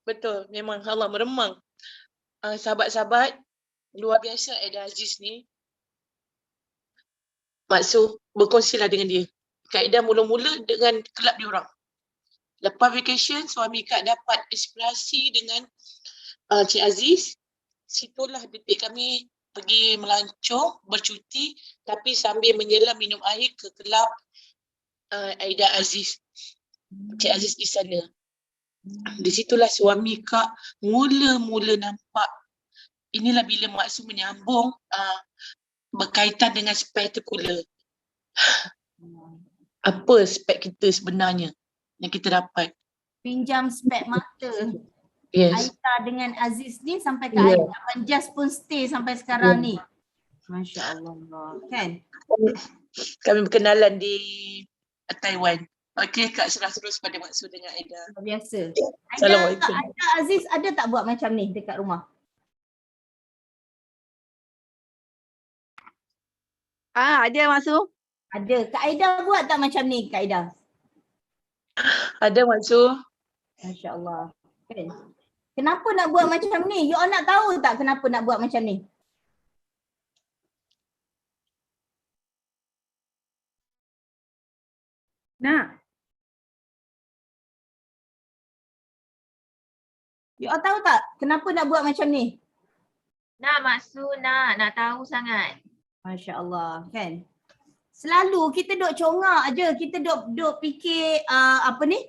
Betul, memang Allah meremang. Sahabat-sahabat, luar biasa Aida Aziz ni. Mak Su, berkongsilah dengan dia. Kak Aida mula-mula dengan kelab diorang. Lepas vacation, suami Kak dapat inspirasi dengan Cik Aziz. Situlah detik kami pergi melancong, bercuti, tapi sambil menyelam minum air ke kelab Aida Aziz. Cik Aziz di sana. Di situlah suami Kak mula-mula nampak. Inilah bila maksud menyambung berkaitan dengan spektakular. Apa spek kita sebenarnya yang kita dapat? Pinjam spek mata. Yes. Aida dengan Aziz ni sampai ke Yeah. Aida Anjas pun stay sampai sekarang ni. Masya Allah, kan? Kami berkenalan di Taiwan. Okey, Kak serah terus pada maksud dengan Aida. Luar biasa. Assalamualaikum. Aida Aziz ada tak buat macam ni dekat rumah? Ada Maksud. Ada. Kak Aida buat tak macam ni, Kak Aida? Ada maksud. Masya Allah. Kan? Kenapa nak buat macam ni? You all nak tahu tak kenapa nak buat macam ni? Nak. You all tahu tak kenapa nak buat macam ni? Nak Maksud, nak tahu sangat. Masya Allah, kan? Selalu kita duk congak aje, kita duk fikir apa ni?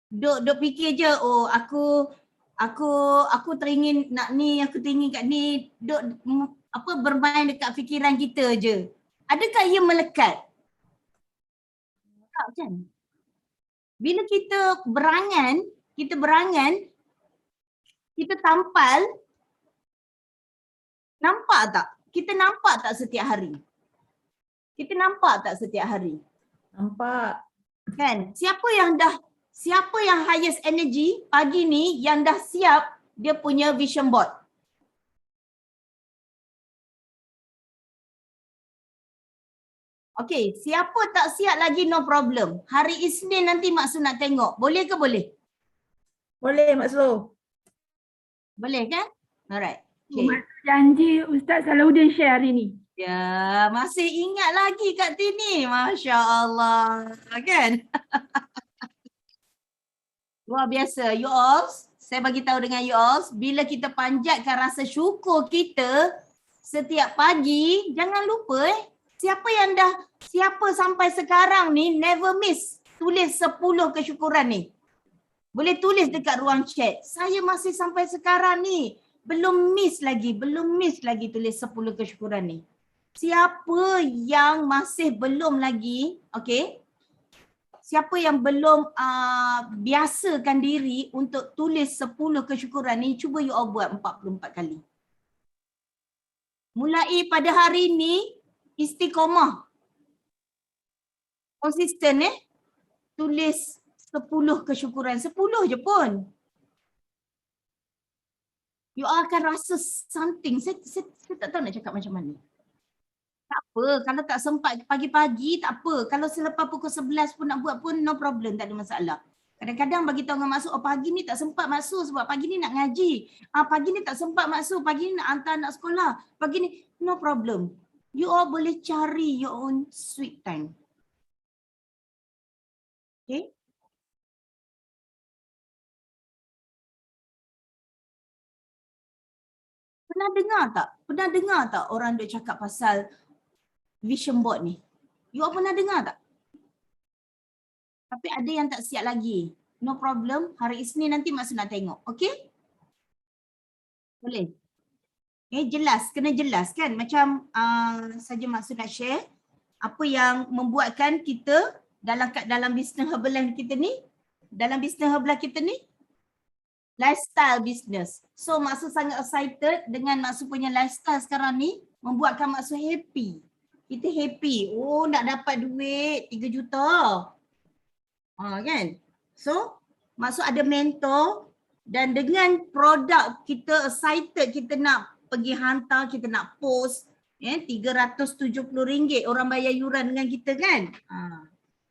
Duk fikir je, oh aku teringin nak ni, aku teringin kat ni, duk bermain dekat fikiran kita je. Adakah ia melekat? Tak kan? Bila kita berangan, kita tampal, nampak tak? Kita nampak tak setiap hari? Nampak. Kan? Siapa yang highest energy pagi ni yang dah siap dia punya vision board? Okey, siapa tak siap lagi no problem. Hari Isnin nanti Maksud nak tengok. Boleh ke boleh? Boleh Maksud. Boleh kan? Alright. Okay. Maksud janji Ustaz Salahuddin share hari ni. Ya, masih ingat lagi Kak Tini. Masya Allah. Kan? Luar biasa. You all, saya bagi tahu dengan you all, bila kita panjatkan rasa syukur kita setiap pagi, jangan lupa siapa sampai sekarang ni never miss tulis 10 kesyukuran ni. Boleh tulis dekat ruang chat. Saya masih sampai sekarang ni belum miss lagi tulis 10 kesyukuran ni. Siapa yang masih belum lagi, okey? Siapa yang belum biasakan diri untuk tulis 10 kesyukuran ni, cuba you all buat 44 kali. Mulai pada hari ni, istiqomah. Konsisten tulis 10 kesyukuran. 10 je pun. You all akan rasa something. Saya tak tahu nak cakap macam mana. Tak apa. Kalau tak sempat pagi-pagi, tak apa. Kalau selepas pukul 11 pun nak buat pun no problem. Tak ada masalah. Kadang-kadang bagi tahu dengan Maksud, oh pagi ni tak sempat Maksud sebab pagi ni nak ngaji. Pagi ni tak sempat Maksud, pagi ni nak hantar anak sekolah. Pagi ni, no problem. You all boleh cari your own sweet time. Okay? Pernah dengar tak orang duk cakap pasal vision board ni? You all pernah dengar tak? Tapi ada yang tak siap lagi. No problem. Hari Isnin nanti Maksud nak tengok. Okay? Boleh? Jelas. Kena jelas kan? Macam saja Maksud nak share. Apa yang membuatkan kita dalam bisnes herbal kita ni, lifestyle business. So Maksud sangat excited dengan Maksud punya lifestyle sekarang ni, membuatkan Maksud happy. Kita happy. Oh nak dapat duit 3 juta. Kan? So Maksud ada mentor dan dengan produk kita excited, kita nak pergi hantar, kita nak post. RM370 orang bayar yuran dengan kita kan.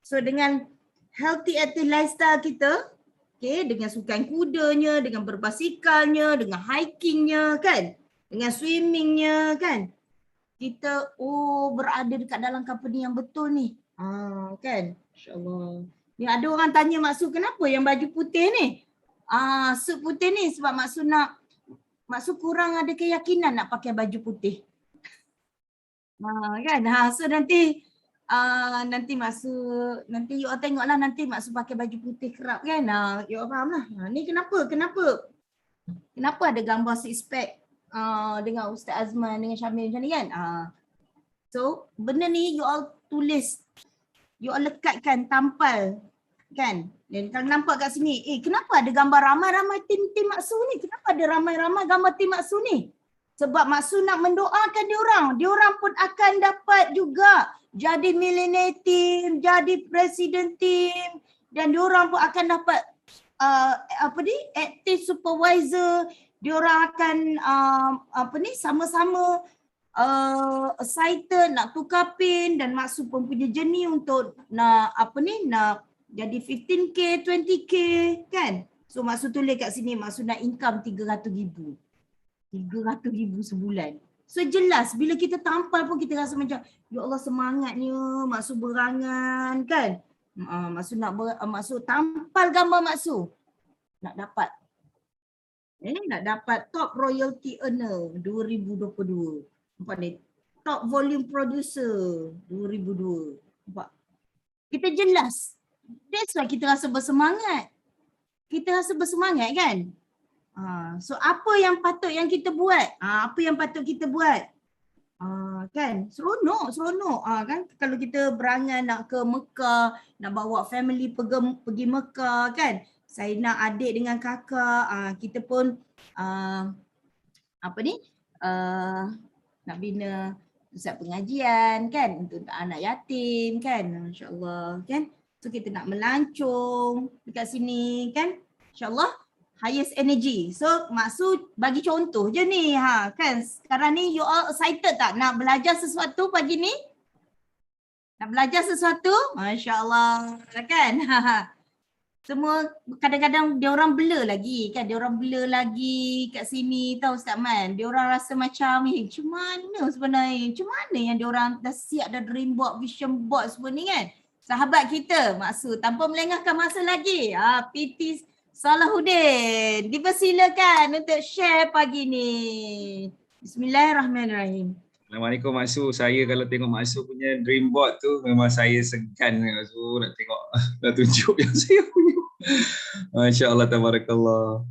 So dengan healthy active lifestyle kita, Okay, dengan sukan kudanya, dengan berbasikalnya, dengan hikingnya kan, dengan swimmingnya kan. Kita berada dekat dalam company yang betul ni. Kan? InsyaAllah. Ni ada orang tanya Mak Su, kenapa yang baju putih ni? Suit putih ni sebab Mak Su kurang ada keyakinan nak pakai baju putih. Kan? So nanti nanti you all tengoklah nanti Mak Su pakai baju putih kerap kan. You all faham lah. Ni kenapa ada gambar six pack dengan Ustaz Azman dengan Syamil macam ni kan. So benda ni you all tulis, you all lekatkan, tampal kan. Dan kalau nampak kat sini, kenapa ada gambar ramai-ramai tim Mak Su ni? Kenapa ada ramai-ramai gambar tim Mak Su ni? Sebab Mak Su nak mendoakan diorang pun akan dapat juga jadi millionaire team, jadi president team, dan diorang pun akan dapat active supervisor. Diorang akan sama-sama excited nak tukar pin, dan Mak Su pun punya journey untuk nak jadi 15k, 20k kan. So Mak Su tulis kat sini Mak Su nak income 300,000 sebulan. So jelas bila kita tampal pun kita rasa macam ya Allah semangatnya Mak Su berangan kan. Mak Su tampal gambar Mak Su nak dapat top royalty earner 2022. Nampak ni, top volume producer 2002. Nampak? Kita jelas. That's why kita rasa bersemangat. Kan? So apa yang patut yang kita buat? Kan? Seronok. Kan? Kalau kita berangan nak ke Mekah, nak bawa family pergi Mekah kan? Saya nak adik dengan kakak, kita pun nak bina pusat pengajian kan untuk anak yatim kan, insya-Allah kan. So kita nak melancong dekat sini kan, insya-Allah highest energy. So Mak Su bagi contoh je ni kan. Sekarang ni you all excited tak nak belajar sesuatu pagi ni? Nak belajar sesuatu? Masya-Allah kan. Semua kadang-kadang dia orang blur lagi kan, kat sini tahu Ustaz Man. Dia orang rasa macam macam mana sebenarnya? Macam mana yang dia orang dah siap dah dream board, vision board semua ni kan. Sahabat kita Mak Su tanpa melengahkan masa lagi, PT Salahuddin dipersilakan untuk share pagi ni. Bismillahirrahmanirrahim. Assalamualaikum Mak Su. Saya kalau tengok Mak Su punya dream board tu memang saya segan Mak Su nak tengok, nak tunjuk yang saya punya. Masya-Allah, tabarakallah.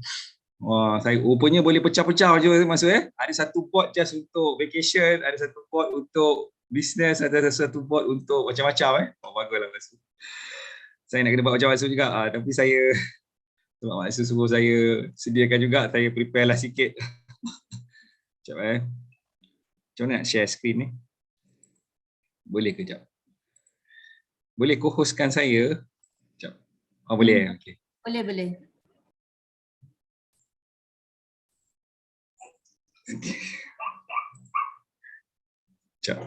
Wah, saya rupanya boleh pecah-pecah je Mak Su . Ada satu board just untuk vacation, ada satu board untuk business, ada satu board untuk macam-macam . Baguslah Mak Su. Saya nak kena buat macam Mak Su juga, tapi saya sebab Mak Su suruh saya sediakan juga, saya prepare lah sikit. Sekejap Macam mana nak share screen ni? Boleh ke sekejap? Boleh co-hostkan saya? Sekejap. Boleh. Okey. Boleh. Sekejap.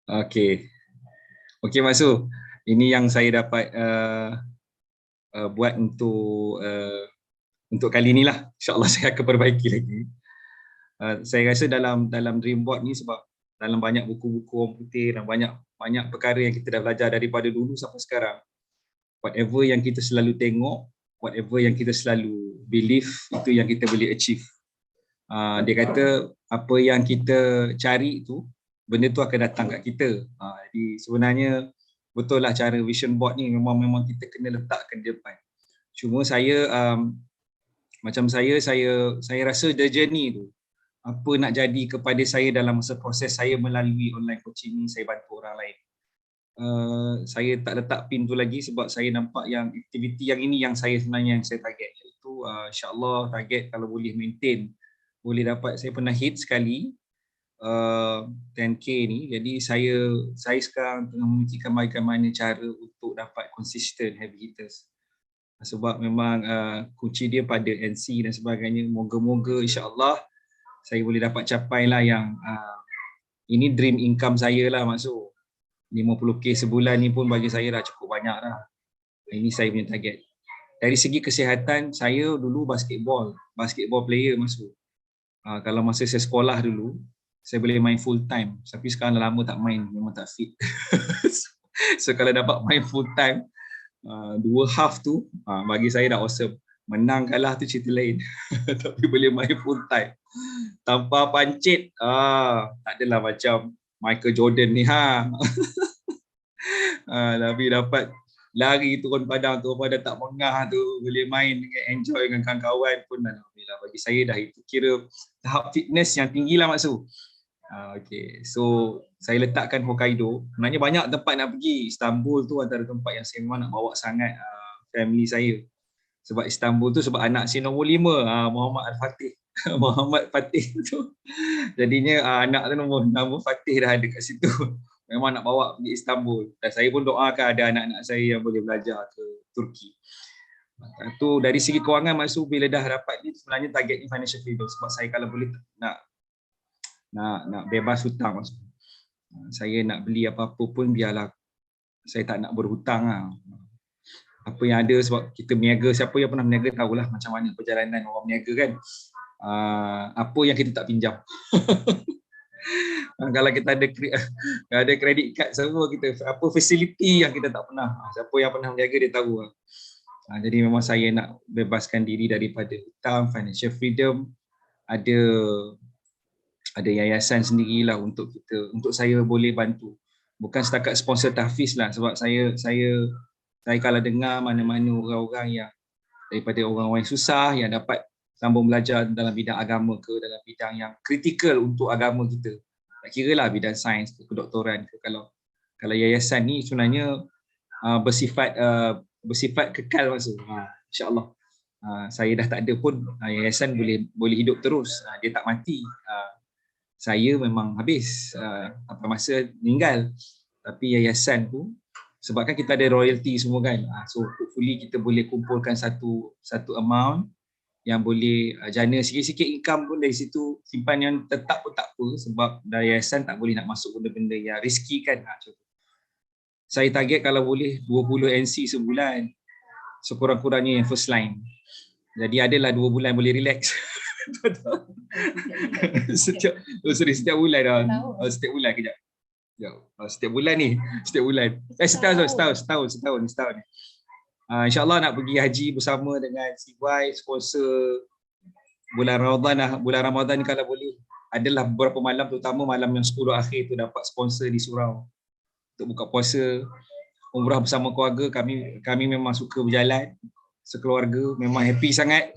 Okey. Okey Mak Su. Ini yang saya dapat buat untuk kali ni lah. InsyaAllah saya akan perbaiki lagi. Saya rasa dalam dream board ni sebab dalam banyak buku-buku orang putih dan banyak perkara yang kita dah belajar daripada dulu sampai sekarang. Whatever yang kita selalu tengok, whatever yang kita selalu believe, itu yang kita boleh achieve. Dia kata apa yang kita cari tu, benda tu akan datang kat kita. Jadi sebenarnya betul lah cara vision board ni memang kita kena letakkan di depan. Cuma saya macam saya rasa the journey tu, apa nak jadi kepada saya dalam masa proses saya melalui online coaching ni, saya bantu orang lain. Saya tak letak pin tu lagi sebab saya nampak yang aktiviti yang ini yang saya sebenarnya target, iaitu insya-Allah target kalau boleh maintain, boleh dapat. Saya pernah hit sekali 10k ni, jadi saya sekarang tengah memikirkan bagaimana cara untuk dapat consistent heavy hitters. Sebab memang kunci dia pada NC dan sebagainya. Moga-moga insya-Allah saya boleh dapat capai lah yang ini dream income saya lah Mak Su. 50K sebulan ni pun bagi saya dah cukup banyak dah. Ini saya punya target. Dari segi kesihatan, saya dulu basketball player masuk. Kalau masa saya sekolah dulu, saya boleh main full time. Tapi sekarang dah lama tak main, memang tak fit. So kalau dapat main full time, 2 half tu bagi saya dah awesome. Menang kalah tu cerita lain. Tapi boleh main full time. Tanpa pancit, tak adalah macam Michael Jordan ni tapi dapat lari turun padang tak mengah tu, boleh main dengan enjoy dengan kawan-kawan pun alhamdulillah. Bagi saya dah itu kira tahap fitness yang tinggi lah Maksud. Okay, so saya letakkan Hokkaido. Sebenarnya banyak tempat nak pergi. Istanbul tu antara tempat yang saya memang nak bawa sangat family saya. Sebab Istanbul tu sebab anak saya nombor 5, Muhammad Al-Fatih. Muhammad Fatih tu. Jadinya anak tu nombor Fatih dah ada kat situ. Memang nak bawa pergi Istanbul. Dan saya pun doakan ada anak-anak saya yang boleh belajar ke Turki. Tu dari segi kewangan Maksud, bila dah dapat ni sebenarnya target ni financial freedom. Sebab saya kalau boleh nak bebas hutang Maksud. Saya nak beli apa-apa pun biarlah. Saya tak nak berhutang lah. Apa yang ada sebab kita berniaga, siapa yang pernah berniaga tahulah macam mana perjalanan orang berniaga kan. Apa yang kita tak pinjam. Kalau kita ada credit card semua, kita apa facility yang kita tak pernah. Siapa yang pernah berniaga dia tahu. Jadi memang saya nak bebaskan diri daripada hutang, financial freedom. Ada yayasan sendirilah untuk saya boleh bantu. Bukan setakat sponsor tahfiz lah, sebab saya kalau dengar mana-mana orang-orang yang daripada orang-orang yang susah yang dapat sambung belajar dalam bidang agama ke, dalam bidang yang kritikal untuk agama kita. Tak kira lah bidang sains ke, kedoktoran ke. Kalau yayasan ni sebenarnya bersifat kekal Maksud. InsyaAllah. Saya dah tak ada pun, yayasan boleh hidup terus. Dia tak mati. Saya memang habis sampai masa meninggal. Tapi yayasan tu, sebab kan kita ada royalty semua kan. So hopefully kita boleh kumpulkan satu amount yang boleh jana sikit-sikit income pun dari situ. Simpan yang tetap pun tak apa, sebab dari yayasan tak boleh nak masuk benda-benda yang risky kan. Saya target kalau boleh 20 NC sebulan. Sekurang-kurangnya yang first line. Jadi adalah 2 bulan boleh relax. Setiap bulan dah. Setiap bulan kejap. Setiap bulan ni. Setahun. InsyaAllah nak pergi haji bersama dengan CY, sponsor bulan Ramadan lah. Bulan Ramadan ni kalau boleh, adalah beberapa malam, terutama malam yang 10 akhir tu dapat sponsor di surau untuk buka puasa, umrah bersama keluarga. Kami memang suka berjalan sekeluarga, memang happy sangat.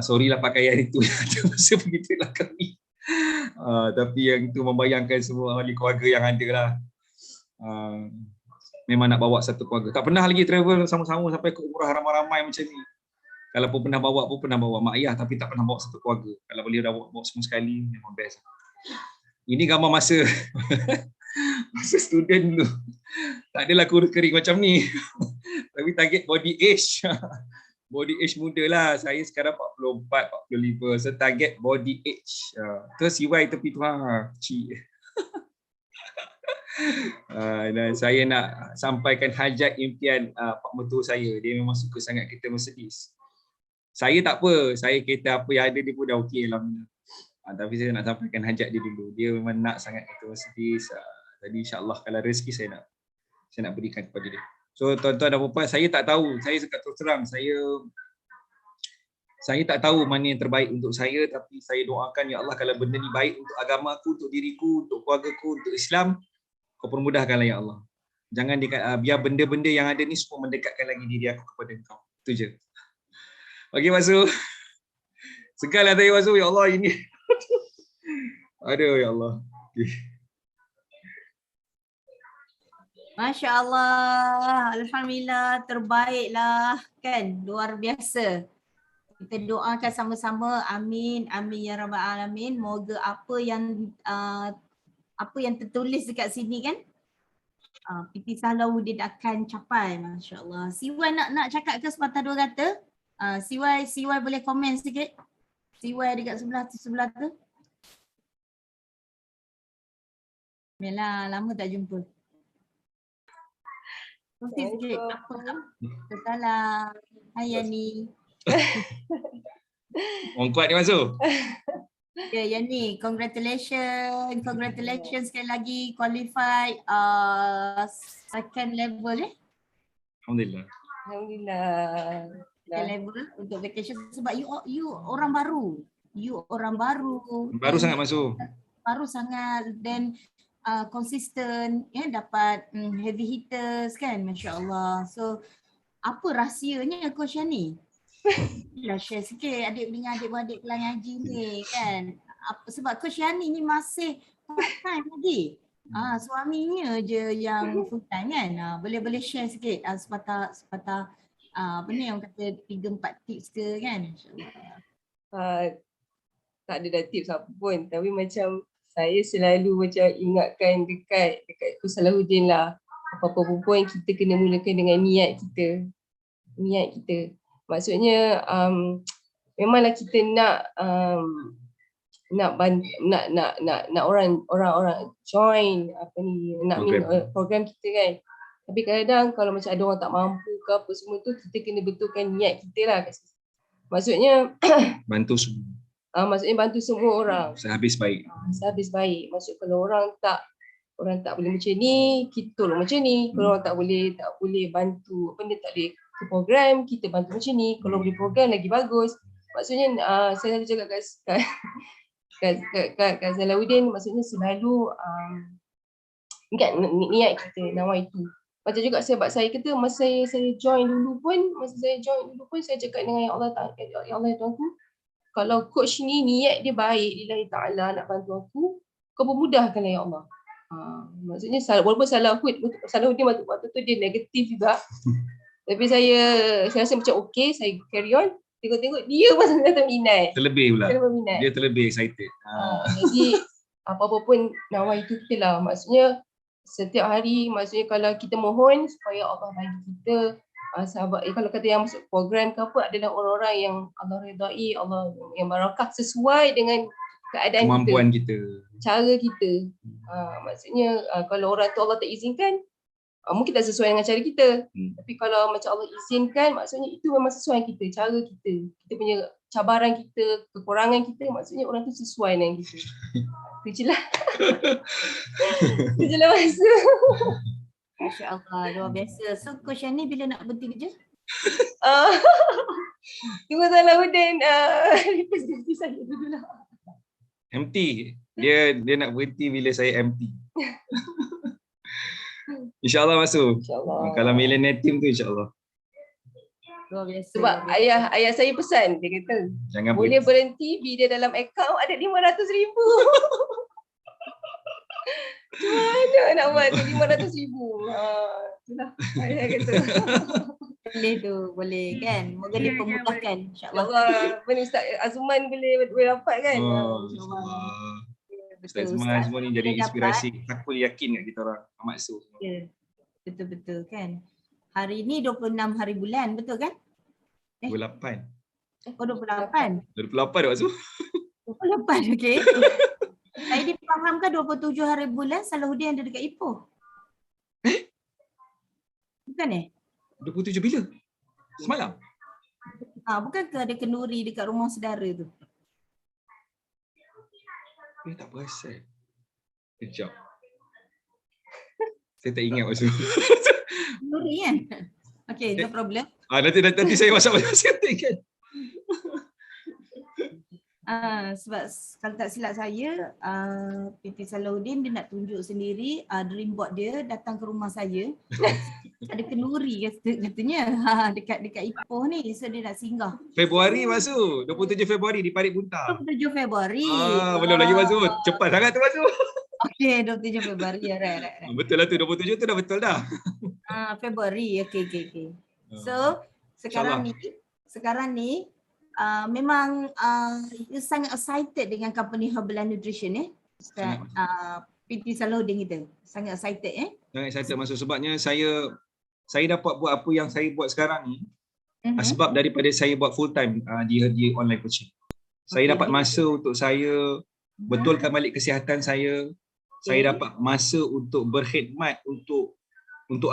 Sorry lah pakaian itu yang masa begitulah kami. Tapi yang itu membayangkan semua ahli keluarga yang ada lah. Memang nak bawa satu keluarga. Tak pernah lagi travel sama-sama sampai ke umrah ramai-ramai macam ni. Kalau pun pernah bawa mak ayah, tapi tak pernah bawa satu keluarga. Kalau boleh dah bawa semua sekali, memang best. Ini gambar masa masa student dulu. Tak adalah kurus kering macam ni. Tapi target body age. Body age muda lah. Saya sekarang 44, 45. So target body age. Terus CY tepi tu cik. Dan saya nak sampaikan hajat impian pak mertua saya. Dia memang suka sangat kereta Mercedes. Saya tak apa. Saya kereta apa yang ada dia pun dah okey alhamdulillah. Tapi saya nak sampaikan hajat dia dulu. Dia memang nak sangat kereta Mercedes. Jadi insyaAllah kalau rezeki saya nak berikan kepada dia. So tuan-tuan dan puan-puan, saya tak tahu. Saya cakap terus terang, saya tak tahu mana yang terbaik untuk saya, tapi saya doakan ya Allah kalau benda ni baik untuk agama aku, untuk diriku, untuk keluarga aku, untuk Islam, kau permudahkanlah ya Allah. Jangan biar benda-benda yang ada ni semua mendekatkan lagi diri aku kepada Engkau. Itu je. Okey Maksud. Segar lah tadi Maksud. Ya Allah ini. Aduh ya Allah. Okay. Masya Allah, alhamdulillah, terbaiklah kan, luar biasa. Kita doakan sama-sama, amin, amin ya rabbal alamin. Moga apa yang tertulis dekat sini kan, PT Salahuddin akan capai, Masya Allah. CY nak cakap ke sepatah dua kata? CY boleh komen sikit? CY dekat sebelah tu. Yalah, lama tak jumpa. Kongsi sikit apa? Salam. Hai Yani. Orang kuat ni masuk. Ya, Yani, congratulations sekali lagi qualified second level Alhamdulillah. Alhamdulillah. second level untuk vacation sebab you orang baru. You orang baru. Baru dan sangat masuk. Baru sangat dan konsisten dapat heavy hitters kan, masya-Allah. So apa rahsianya Coach Yani? Lah share sikit adik dengan adik-beradik kelas ngaji ni kan. Sebab Coach Yani ni masih part time lagi. Suaminya je yang full time kan. Boleh share sikit sepatah apa ni orang kata 3-4 tips ke kan, insya-Allah. Tak ada dah tips apa pun, tapi macam saya selalu macam ingatkan dekat Coach Salahuddin lah, apa-apa pun kita kena mulakan dengan niat kita. Maksudnya memanglah kita nak orang join nak program kita kan. Tapi kadang-kadang kalau macam ada orang tak mampu ke apa semua tu, kita kena betulkan niat kita lah. Maksudnya Bantu semua. Maksudnya bantu semua orang. Sehabis baik. Sehabis baik. Maksud kalau orang tak boleh macam ni, kita tolong macam ni. Kalau orang tak boleh bantu, tak boleh ke program, kita bantu macam ni. Kalau boleh program lagi bagus. Maksudnya saya selalu cakap kat Salahuddin, maksudnya selalu ingat niat kita, nawai itu. Macam juga sebab saya kata masa saya join dulu pun, saya cakap dengan Ya Allah Tuhanku, kalau coach ni niat dia baik, lillahi ta'ala nak bantu aku, kau permudahkanlah Ya Allah. Maksudnya walaupun Salahuddin waktu tu dia negatif juga. Tapi saya rasa macam okey, saya carry on. Tengok-tengok dia pasal datang minat. Terlebih pula. Dia terlebih excited. Jadi apa-apa pun nawai itu kita lah. Maksudnya setiap hari, maksudnya kalau kita mohon supaya Allah bagi kita sahabat, kalau kata yang masuk program ke apa adalah orang-orang yang Allah redai, Allah yang barakah sesuai dengan keadaan kemampuan kita, cara kita. Maksudnya kalau orang tu Allah tak izinkan, mungkin tak sesuai dengan cara kita. Tapi kalau macam Allah izinkan, maksudnya itu memang sesuai kita, cara kita. Kita punya cabaran kita, kekurangan kita, maksudnya orang tu sesuai dengan kita. Itu je lah. Itu je lah masa. Masya-Allah, luar biasa. So Coach Yani bila nak berhenti kerja? Tunggu Salahuddin representasi saya dulu lah. empty. Dia nak berhenti bila saya empty. InsyaAllah masuk. InsyaAllah. Kalau millennial team tu insyaAllah. Luar biasa. Sebab ayah saya pesan, dia kata Jangan boleh berhenti bila dalam akaun ada 500,000. Macam mana nak buat 500,000? Itulah ayah kata. Boleh tu, boleh kan. Moga dia permudahkan, insya-Allah. InsyaAllah. Mana Ustaz Azman boleh dapat kan? InsyaAllah. Ustaz Azman semua ni jadi inspirasi. Aku yakin kat kita orang. Amat so. Ya. Betul-betul kan. Hari ni 26 hari bulan, betul kan? 28. Oh 28. 28 dah masuk. 28, okey. Saya difahamkan 27 hari bulan Salahuddin ada dekat Ipoh. Bukan 27 bila? Semalam? Bukankah ada kenduri dekat rumah saudara tu? Tak perasan. Kejap. Saya tak ingat masa. Kenduri kan? Okay, no problem. Nanti saya WhatsApp saya tak ingat. Sebab kalau tak silap saya, PT Salahuddin dia nak tunjuk sendiri dream board dia datang ke rumah saya. Ada kenduri katanya dekat Ipoh ni, so dia nak singgah. Februari masuk. 27 Februari di Parit Buntang. 27 Februari. Belum lagi masuk. Cepat sangat tu masuk. Okey, 27 Februari. Right. Betul lah tu, 27 tu dah betul dah. Februari. Okey. So, sekarang ni memang you sangat excited dengan company Herbal Nutrition PT Salahuddin kita. Sangat excited Sangat excited masuk sebabnya saya dapat buat apa yang saya buat sekarang ni sebab daripada saya buat full time di online coaching. Saya dapat masa untuk saya betulkan balik kesihatan saya. Saya dapat masa untuk berkhidmat untuk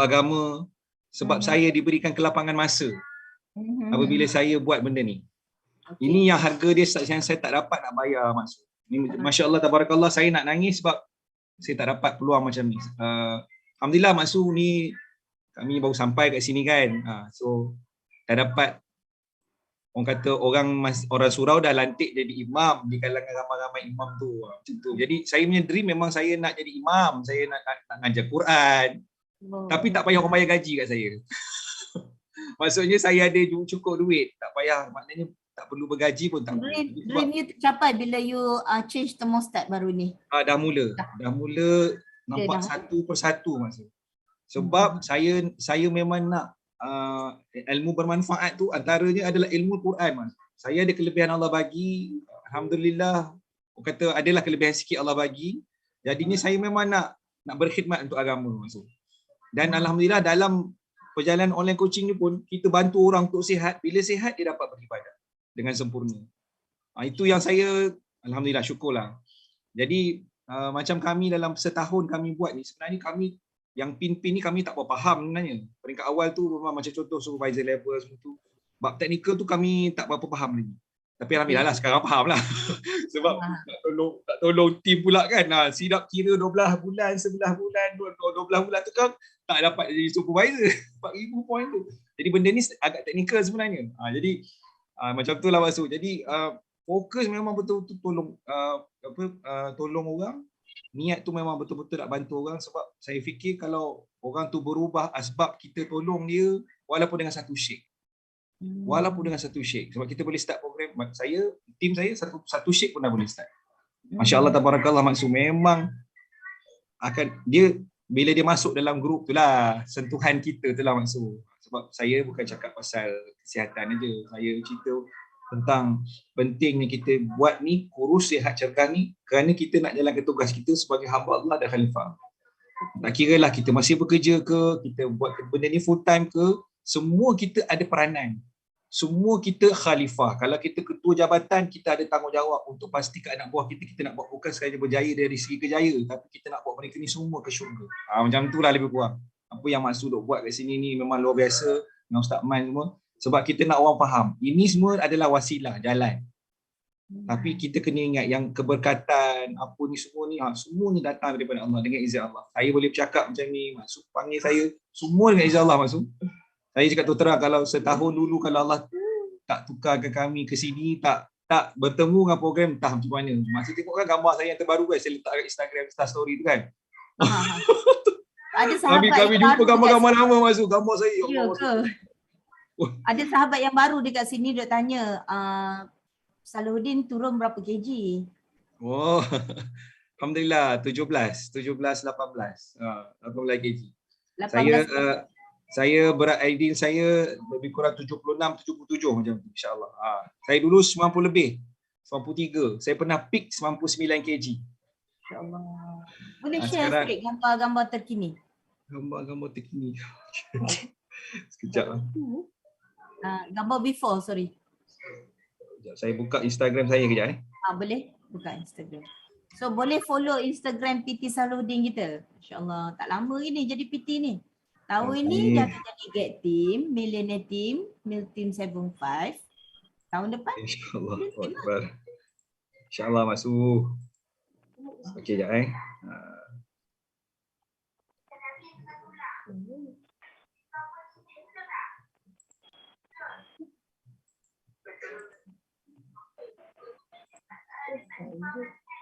agama. sebab saya diberikan kelapangan masa apabila saya buat benda ni. Ini yang harga dia yang saya tak dapat nak bayar Mak Su. Ni masya-Allah tabarakallah, saya nak nangis sebab saya tak dapat peluang macam ni. Alhamdulillah Mak Su ni kami baru sampai kat sini kan. So dah dapat orang kata orang surau dah lantik jadi imam di kalangan ramai-ramai imam tu. Macam tu. Jadi saya punya dream memang saya nak jadi imam, saya nak ngajar Quran. Tapi tak payah orang bayar gaji kat saya. Maksudnya saya ada cukup duit, tak payah, maknanya tak perlu bergaji pun tak perlu. Dream you tercapai bila you change thermostat baru ni. Dah mula nampak satu persatu maksud. Sebab saya memang nak ilmu bermanfaat tu, antaranya adalah ilmu Quran mas. Saya ada kelebihan Allah bagi, alhamdulillah. Orang kata adalah kelebihan sikit Allah bagi. Jadinya saya memang nak berkhidmat untuk agama maksud. Dan alhamdulillah dalam perjalanan online coaching ni pun kita bantu orang untuk sihat. Bila sihat dia dapat beribadah dengan sempurna. Itu yang saya alhamdulillah syukurlah. Jadi macam kami dalam setahun kami buat ni, sebenarnya kami yang pin-pin ni kami tak berapa faham sebenarnya. Peringkat awal tu memang macam contoh supervisor level semua tu. Bab teknikal tu kami tak berapa faham lagi. Tapi alhamdulillah lah sekarang faham lah. Sebab tak tolong tim pula kan. Sidap kira 12 bulan, 11 bulan, 12 bulan tu kan tak dapat jadi supervisor. 4,000 poin tu. Jadi benda ni agak teknikal sebenarnya. Jadi macam tu lah maksud. Jadi fokus memang betul-betul tolong orang. Niat tu memang betul-betul nak bantu orang, sebab saya fikir kalau orang tu berubah asbab kita tolong dia walaupun dengan satu shake. Walaupun dengan satu shake. Sebab kita boleh start program, tim saya satu shake pun dah boleh start. Masya-Allah tabarakallah maksud memang akan dia bila dia masuk dalam grup tu lah sentuhan kita tu lah maksud. Sebab saya bukan cakap pasal kesihatan aja. Saya cerita tentang pentingnya kita buat ni, kurus sihat cergas ni, kerana kita nak jalankan tugas kita sebagai hamba Allah dan khalifah. Tak kira lah kita masih bekerja ke, kita buat benda ni full time ke, semua kita ada peranan. Semua kita khalifah. Kalau kita ketua jabatan, kita ada tanggungjawab untuk pastikan anak buah kita nak buat bukan sekadar berjaya dari segi kejaya, tapi kita nak buat mereka ni semua ke syurga. Macam tu lah lebih kurang. Apa yang Maksud duk buat kat sini ni memang luar biasa dengan Ustaz Man semua. Sebab kita nak orang faham, ini semua adalah wasilah, jalan. Tapi kita kena ingat yang keberkatan, apa ni semua ni, semuanya datang daripada Allah dengan izin Allah. Saya boleh bercakap macam ni, Maksud panggil saya, semua dengan izin Allah Maksud. Saya cakap tu terang, kalau setahun dulu kalau Allah tak tukarkan kami ke sini, tak bertemu dengan program, entah macam mana. Maksud tengok kan gambar saya yang terbaru kan, saya letak kat Instagram Insta story tu kan. Ada sahabat kami jumpa gambar-gambar lama Maksud, gambar saya. Ya ke? Ada sahabat yang baru dekat sini dia tanya, Salahuddin turun berapa kg? Oh, alhamdulillah 18, 18 kg. Saya berat ideal saya lebih kurang 76, 77 macam tu insya-Allah. Saya dulu 90 lebih, 93. Saya pernah peak 99 kg. Insya-Allah. Boleh share sikit gambar-gambar terkini? Gambar-gambar terkini. Sekejap lah. Gambar before, sorry. Saya buka Instagram saya kejap Boleh buka Instagram. So boleh follow Instagram PT Salahuddin kita. InsyaAllah tak lama ini jadi PT ni. Tahun ini dia akan jadi Get Team, Millionaire Team, Mil Team 75. Tahun depan InsyaAllah. InsyaAllah Maksud. Okey sekejap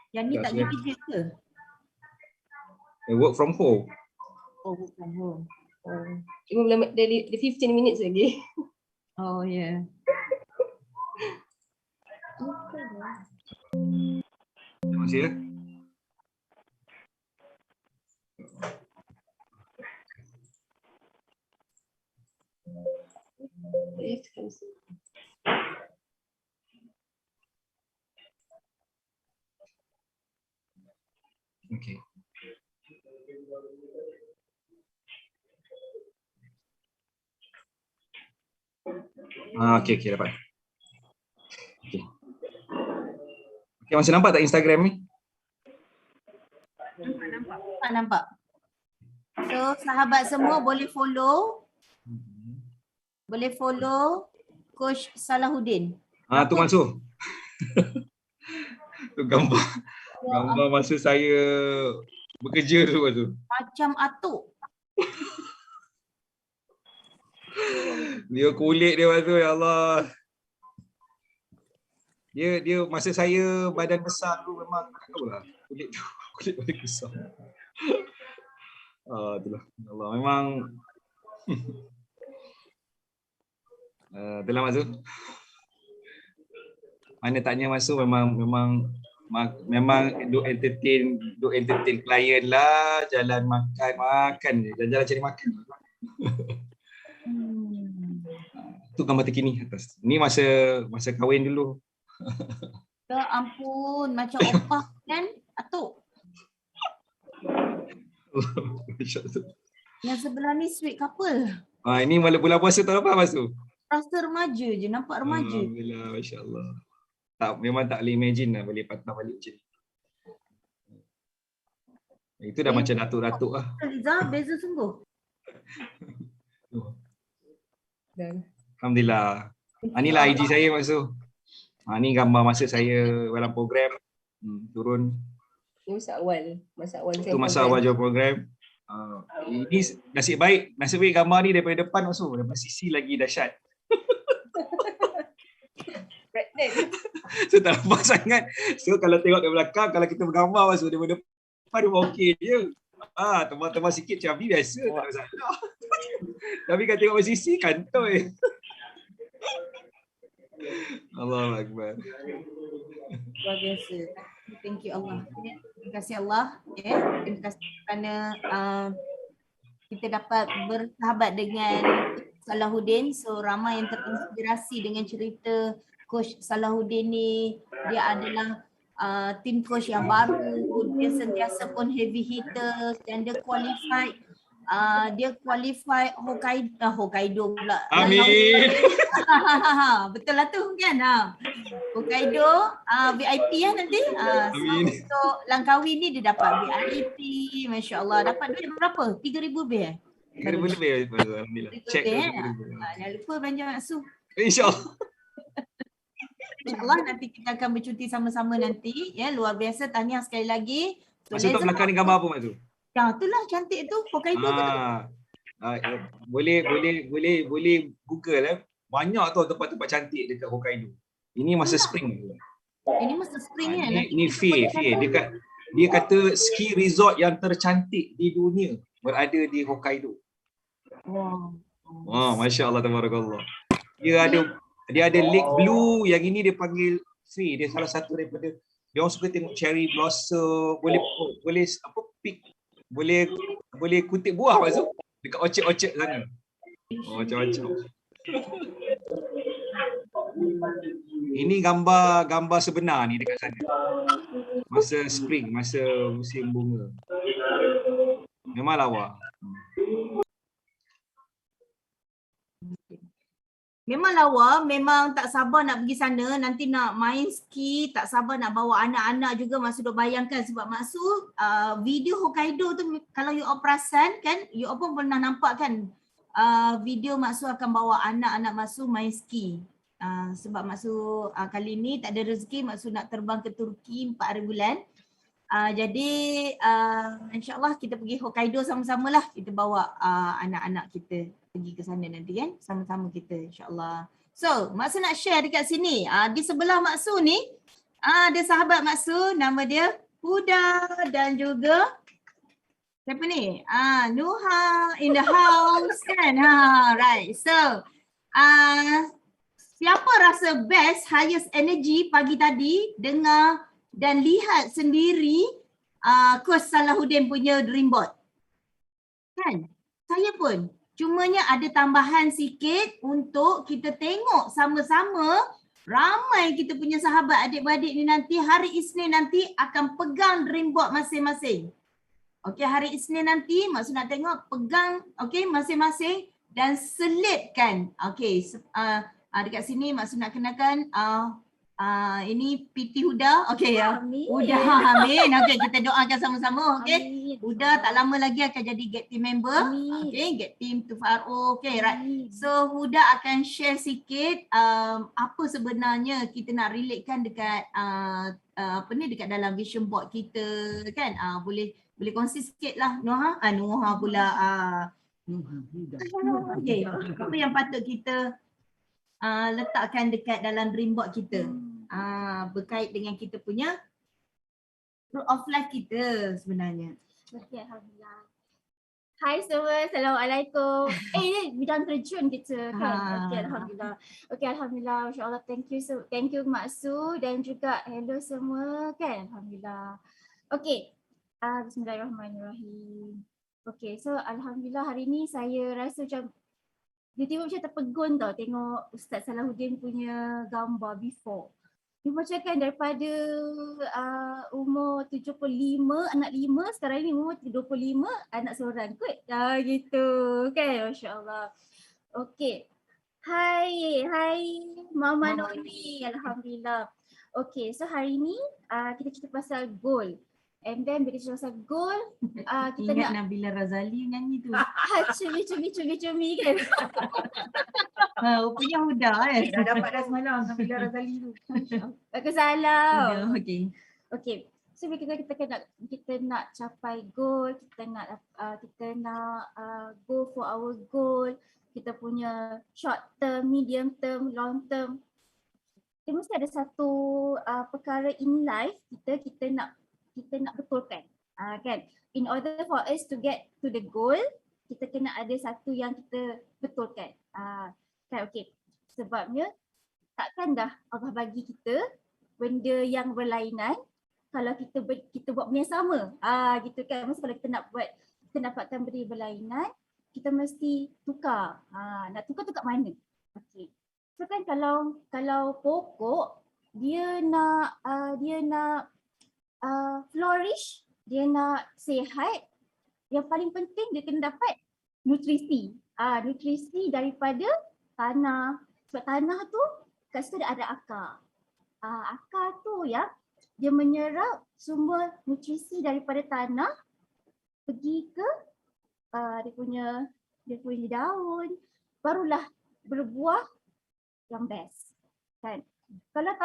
Yang ni tak jadi kerja ke? Work from home. Oh, work from home. Cuma belum ada 15 minutes lagi. Oh, ya. Terima kasih ya. Okey. Okey dapat. Okey masih nampak tak Instagram ni? Nampak. So sahabat semua boleh follow Boleh follow Coach Salahuddin. Tu Mansur. Tu gambar masa saya bekerja tu Mansur. Macam atuk. Dia kulit dia Mansur, ya Allah. Dia masa saya badan besar tu memang tak tahulah. Kulit paling besar. Itulah. Allah memang itulah Mansur. Mana tanya Mansur memang duk entertain klien lah, jalan makan je, jalan cari makan. Tu gambar terkini atas. Ni masa kahwin dulu. Ya ampun, macam opah kan atuk. Yang sebelah ni sweet couple. Ini malam bulan puasa tahun lepas Mansur. Rasa remaja je, nampak remaja. Alhamdulillah, masya-Allah. Memang tak boleh imagine lah boleh patah balik macam ni. Itu dah macam datuk-datuk lah. Liza, beza sungguh. Dan Alhamdulillah. Inilah IG saya Mansur. Ni gambar masa saya dalam program. Turun. ni masa awal saya. Itu masa awal jual program. Ini nasib baik gambar ni daripada depan Mansur. Daripada sisi lagi dahsyat. Pregnant. So tak nampak sangat. So kalau tengok dari belakang, kalau kita bergambar Mansur daripada depan dia okey je. Teman-teman sikit cabi biasa, tak ada masalah. Tapi kalau tengok dari sisi kantoi. Allahu Akbar. Luar biasa. Thank you Allah. Terima kasih Allah. Terima kasih kerana kita dapat bersahabat dengan Salahuddin. So ramai yang terinspirasi dengan cerita Coach Salahuddin ni. Dia adalah team coach yang baru. Dia sentiasa pun heavy hitter dan dia qualified. Dia qualify Hokkaido pula. Amin. Betul lah tu kan. Hokkaido VIP nanti. Amin. So, untuk Langkawi ni dia dapat VIP. Masya Allah. Dapat duit berapa? 3,000 lebih 3,000 lebih Alhamdulillah. Check. Jangan lupa belanja Maksu. InsyaAllah. InsyaAllah nanti kita akan bercuti sama-sama nanti. Ya, luar biasa. Tahniah sekali lagi. Maksud tak belakang ni gambar apa Maksud? Ya, itulah cantik tu. Hokkaido tu. Boleh Google banyak tu tempat-tempat cantik dekat Hokkaido. Ini masa spring. Ini masa spring kan? Ni Faye. Dia kata ski resort yang tercantik di dunia berada di Hokkaido. Wow. Masya-Allah tabarakallah. Dia ada Lake Blue, yang ini dia panggil Faye. Dia salah satu daripada dia orang suka tengok cherry blossom, boleh apa pick, boleh kutip buah Maksud dekat orchard sana. Macam-macam. Ini gambar sebenar ni dekat sana. Masa spring, masa musim bunga. Memang lawa. Memang lawa, memang tak sabar nak pergi sana, nanti nak main ski, tak sabar nak bawa anak-anak juga. Maksud dah bayangkan sebab Maksud video Hokkaido tu kalau you all perasan kan, you all pun pernah nampak kan video Maksud akan bawa anak-anak Maksud main ski. Sebab Maksud kali ni tak ada rezeki, Maksud nak terbang ke Turki 4 hari bulan. Jadi insyaAllah kita pergi Hokkaido sama-sama lah, kita bawa anak-anak kita pergi ke sana nanti kan, sama-sama kita insyaAllah. So Maksud nak share dekat sini, di sebelah Maksud ni ada sahabat Maksud, nama dia Huda dan juga siapa ni? Nuha in the house kan. Right. So siapa rasa best, highest energy pagi tadi dengar dan lihat sendiri Coach Salahuddin punya dream board? Kan? Saya pun. Cumanya ada tambahan sikit untuk kita tengok sama-sama. Ramai kita punya sahabat adik-beradik ni nanti hari Isnin nanti akan pegang dream board masing-masing. Okey, hari Isnin nanti Maksud nak tengok pegang masing-masing dan selitkan. Okey, dekat sini Maksud nak kenakan Ini PT Huda. Okey ya. Amin. Huda, amin. Okey, kita doakan sama-sama. Okey. Amin. Huda tak lama lagi akan jadi Get Team member. Amin. Okey, Get Team to FRO. Okey, right. Amin. So Huda akan share sikit apa sebenarnya kita nak relatekan dekat dekat dalam vision board kita kan. Boleh kongsi sikit lah Noha. Noha pula. Okey, apa yang patut kita letakkan dekat dalam dream board kita berkait dengan kita punya road of life kita sebenarnya. Okey, Alhamdulillah. Hai semua, Assalamualaikum. Ini bidang terjun kita kan. Okey, Alhamdulillah. Okey, Alhamdulillah. Masya-Allah, thank you Mak Su dan juga hello semua kan. Alhamdulillah. Okey. Bismillahirrahmanirrahim. Okey, so Alhamdulillah hari ni saya rasa macam tiba-tiba macam terpegun tau tengok Ustaz Salahuddin punya gambar before. Dia macam kan daripada umur 75, anak 5, sekarang ni umur 25, anak seorang kot. Gitu kan, Masya Allah. Okay. Hai Mama Noni, Alhamdulillah. Okay, so hari ni kita cerita pasal goal. And then bila cerita pasal goal, kita Ingat nak Nabila Razali nyanyi tu. cumi kan. Rupanya Huda kan. Dah dapat dah semalam Nabila Razali tu. Aku salah. Huda, okey. Okay, so bila kita nak capai goal, kita nak go for our goal, kita punya short term, medium term, long term. Dia mesti ada satu perkara in life kita nak betulkan. Kan? In order for us to get to the goal, kita kena ada satu yang kita betulkan. Kan, okay. Sebabnya takkan dah Allah bagi kita benda yang berlainan kalau kita buat benda yang sama. Gitu kan. Mesti kalau kita dapatkan benda berlainan, kita mesti tukar. Nak tukar tu kat mana? Okay. So kan kalau pokok dia nak flourish, dia nak sihat, yang paling penting dia kena dapat nutrisi. Nutrisi daripada tanah. Sebab tanah tu kat situ ada akar. Akar tu ya, dia menyerap semua nutrisi daripada tanah pergi ke dia punya daun, barulah berbuah yang best. Kan? Kalaulah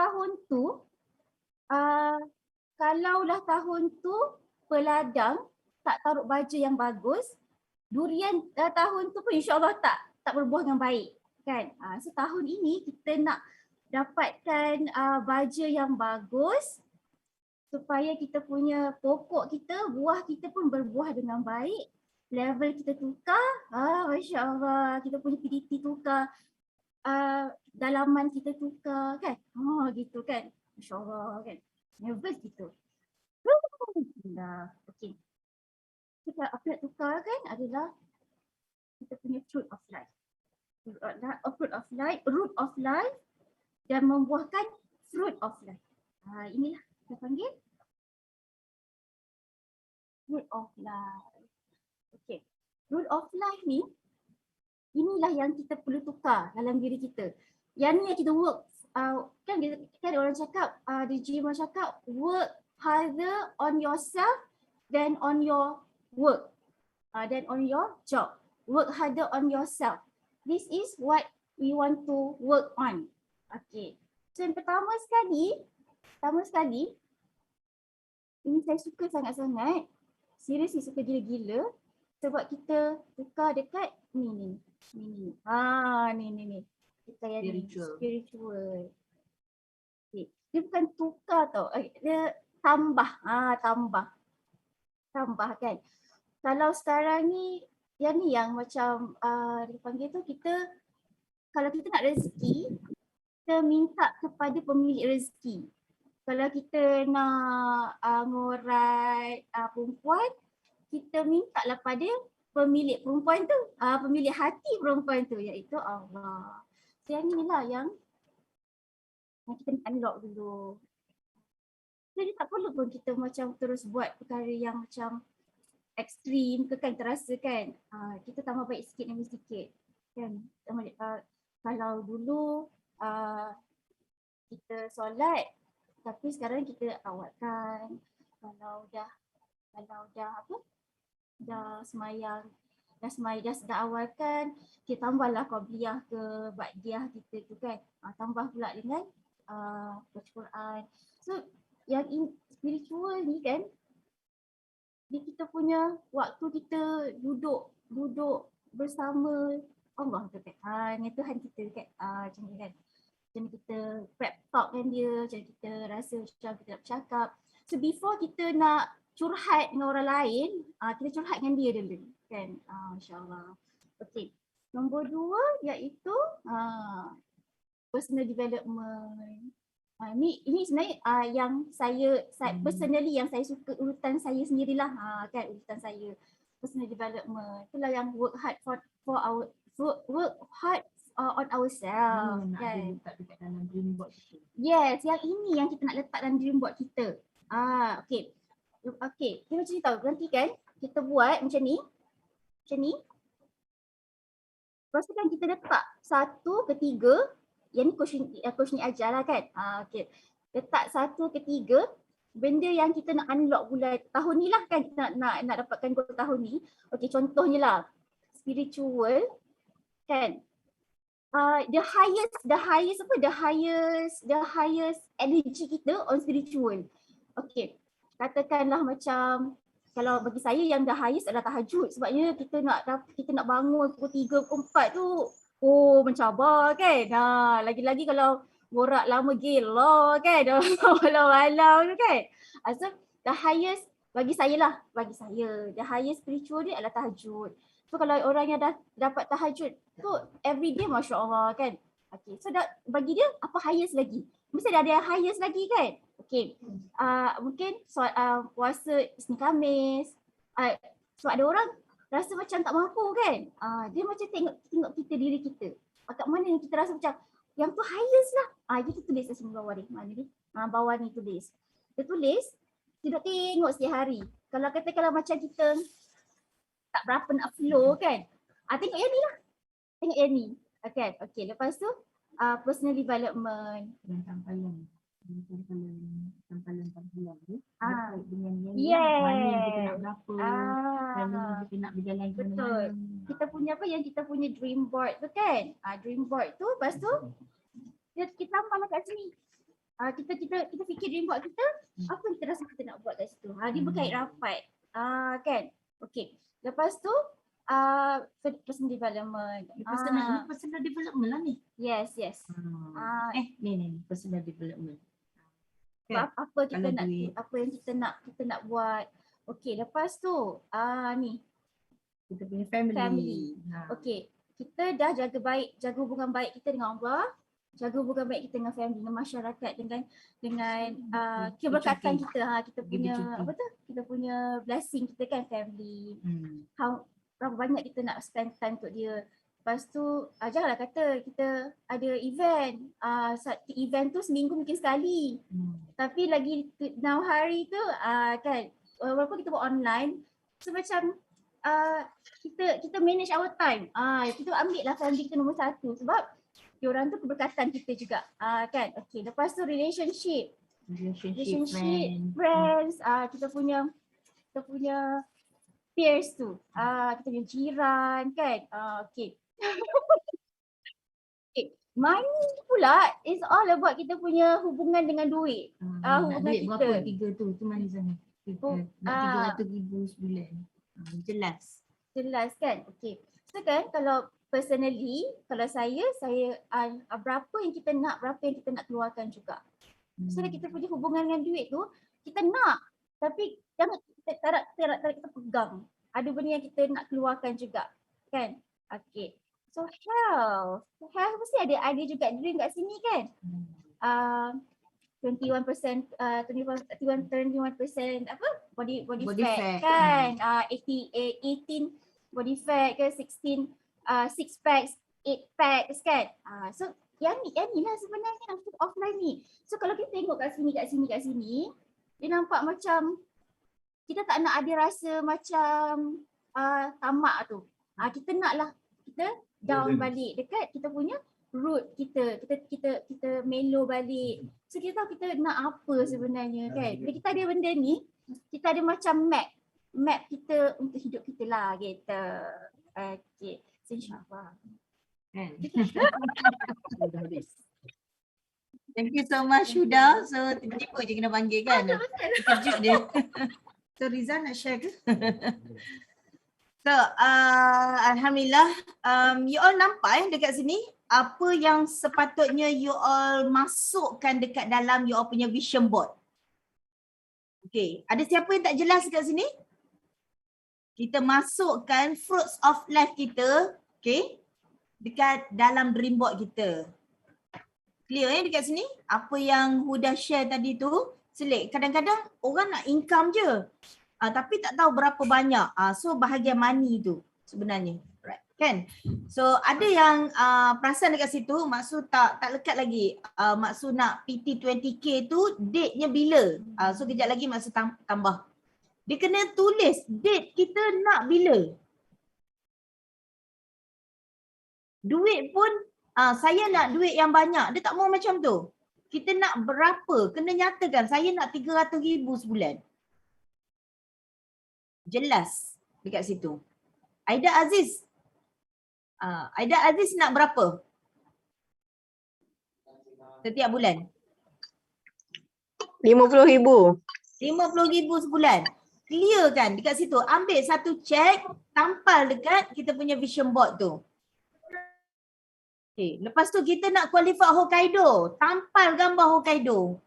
tahun tu peladang tak taruh baja yang bagus, durian tahun tu pun insya-Allah tak berbuah dengan baik. Kan? So tahun ini kita nak dapatkan baja yang bagus supaya kita punya pokok kita, buah kita pun berbuah dengan baik. Level kita tukar, Masya Allah, kita punya PDT tukar, dalaman kita tukar kan. Gitu kan. Masya Allah kan. Nervous gitu. Okay. Kita apa nak tukar kan adalah kita punya fruit of life. Root of life dan membuahkan fruit of life. Inilah kita panggil root of life. Okay. Root of life ni, inilah yang kita perlu tukar dalam diri kita. Yang ni yang kita work. Kan orang cakap, DJ Imam cakap, work harder on yourself than on your work. Than on your job. Work harder on yourself. This is what we want to work on. Okay. So yang pertama sekali, ini saya suka sangat-sangat. Seriously suka gila-gila. Sebab kita tukar dekat ni. Ni. Kita yang spiritual. Okay. Dia bukan tukar tau. Dia tambah. Tambah kan. Kalau sekarang ni, yang macam dipanggil tu, kalau kita nak rezeki, kita minta kepada pemilik rezeki. Kalau kita nak ngurat perempuan, kita minta lah pada pemilik perempuan tu, pemilik hati perempuan tu, iaitu Allah. So yang inilah yang kita unlock dulu. Jadi tak perlu pun kita macam terus buat perkara yang macam ekstrim ke kan, terasa kan. Kita tambah baik sikit demi sikit kan. Kalau dulu kita solat, tapi sekarang kita awalkan. Kalau dah apa? Dah semayang, dah awalkan, kita tambahlah qabliyah ke ba'diyah kita tu kan. Tambah pula dengan baca Quran. So yang spiritual ni kan, dia kita punya waktu kita duduk bersama Allah tu kan. Dengan Tuhan kita kan. Macam ni kan. Macam kita prep talk dengan dia, macam kita rasa macam kita nak bercakap. So before kita nak curhat dengan orang lain, kita curhat dengan dia dulu kan. InsyaAllah. Okay. Nombor 2 iaitu personal development. Ini sebenarnya yang saya personally yang saya suka urutan saya sendirilah kan, urutan saya personal development. Itulah yang work hard work hard on ourselves Nak kan. dia letak dekat dalam dream board kita. Yes, yang ini yang kita nak letak dalam dream board kita. Okay. Okay, kita macam ni tahu. Nanti kan kita buat macam ni. Macam ni. Lepas tu kan kita letak 1 ke 3. Yang ni coach ni ajar lah kan. Okay. Letak 1 ke 3 benda yang kita nak unlock bulan tahun ni lah kan. Kita nak dapatkan goal tahun ni. Okay, contohnya lah. Spiritual kan. The highest energy kita on spiritual. Okay. Katakanlah macam kalau bagi saya yang the highest adalah tahajud, sebabnya kita nak bangun pukul 3, pukul 4 tu mencabar kan. Lagi-lagi kalau borak lama gila kan. Malam-malam tu kan. So the highest bagi saya the highest spiritual dia adalah tahajud. So kalau orang yang dah dapat tahajud tu everyday masya-Allah kan. Okay, so bagi dia apa highest lagi? Mesti ada yang highest lagi kan. Okay, mungkin puasa Isnin Khamis. So ada orang rasa macam tak mampu kan. Dia macam tengok kita diri kita. Kat mana yang kita rasa macam yang tu highest lah. Kita tulis kat sini bawah ni. Mana ni? Bawah ni tulis. Kita tulis, kita tengok setiap hari. Kalau katakanlah macam kita tak berapa nak flow kan. Tengok yang ni lah. Tengok yang ni. Okay, lepas tu personal development. Dan tampalan tu berkait dengan yang Yes. mana yang kita nak berapa, dan mana kita nak berjalan ke Betul. mana. Kita punya apa yang kita punya dream board tu kan. Dream board tu lepas tu kita tampal kat sini. Kita fikir dream board kita, apa yang kita rasa kita nak buat kat situ. Dia berkait rapat. Kan. Okay. Lepas tu personal development. Personal development lah ni. Yes. Ni personal development. Apa kita Kalau nak duit. apa yang kita nak buat. Okay, lepas tu ni Kita punya family. okay, kita dah jaga hubungan baik kita dengan Allah, jaga hubungan baik kita dengan family, dengan masyarakat, dengan keberkatan kita, kita punya cuti. apa tu? Kita punya blessing kita kan family. Berapa banyak kita nak spend time untuk dia. Lepas tu janganlah kata kita ada event. Event tu seminggu mungkin sekali. Tapi lagi 6 hari tu kan walaupun kita buat online, so macam kita manage our time. Kita ambil lah family kita nombor 1 sebab diorang tu keberkatan kita juga. Kan. Okay, lepas tu relationship, friends, kita punya peers tu, kita punya jiran kan. Okay. Money pula is all about kita punya hubungan dengan duit. Nak Hubungan duit berapa kita. 3 tu mana sana? Nak 300,000 sebulan. Jelas. Kan. Okay. So kan kalau personally, kalau saya berapa yang kita nak keluarkan juga. So kita punya hubungan dengan duit tu, kita nak. Tapi jangan kita pegang. Ada benda yang kita nak keluarkan juga. Kan. Okay. So health mesti ada juga dream kat sini kan. 21% apa body fat kan. 18 body fat ke 16 6 packs 8 packs kan. So yang ni lah sebenarnya offline ni. So kalau kita tengok kat sini dia nampak macam kita tak nak ada rasa macam tamak tu. Kita naklah kita down balik dekat kita punya root kita melo balik. So kita tahu kita nak apa sebenarnya kan. Bila kita ada benda ni, kita ada macam map kita untuk hidup kita lah gitu. Okay. So, InsyaAllah. Kan? Thank you so much Huda. So tiba-tiba je kena panggil kan. Terkejut dia. So Riza nak share ke? So Alhamdulillah you all nampak dekat sini apa yang sepatutnya you all masukkan dekat dalam you all punya vision board. Okay, ada siapa yang tak jelas dekat sini? Kita masukkan fruits of life kita, okay, dekat dalam dream board kita. Clear dekat sini? Apa yang Huda share tadi tu, selit. Kadang-kadang orang nak income je. Tapi tak tahu berapa banyak. So bahagian money tu sebenarnya. Right. Kan? So ada yang perasan dekat situ, maksud tak lekat lagi. Maksud nak PT 20K tu date-nya bila? So kejap lagi maksud tambah. Dia kena tulis date kita nak bila. Duit pun saya nak duit yang banyak. Dia tak mau macam tu. Kita nak berapa? Kena nyatakan saya nak 300,000 sebulan. Jelas dekat situ. Aida Aziz. Aida Aziz nak berapa? Setiap bulan? 50,000. 50,000 sebulan. Clear kan dekat situ. Ambil satu cek, tampal dekat kita punya vision board tu. Okay. Lepas tu kita nak qualify Hokkaido. Tampal gambar Hokkaido.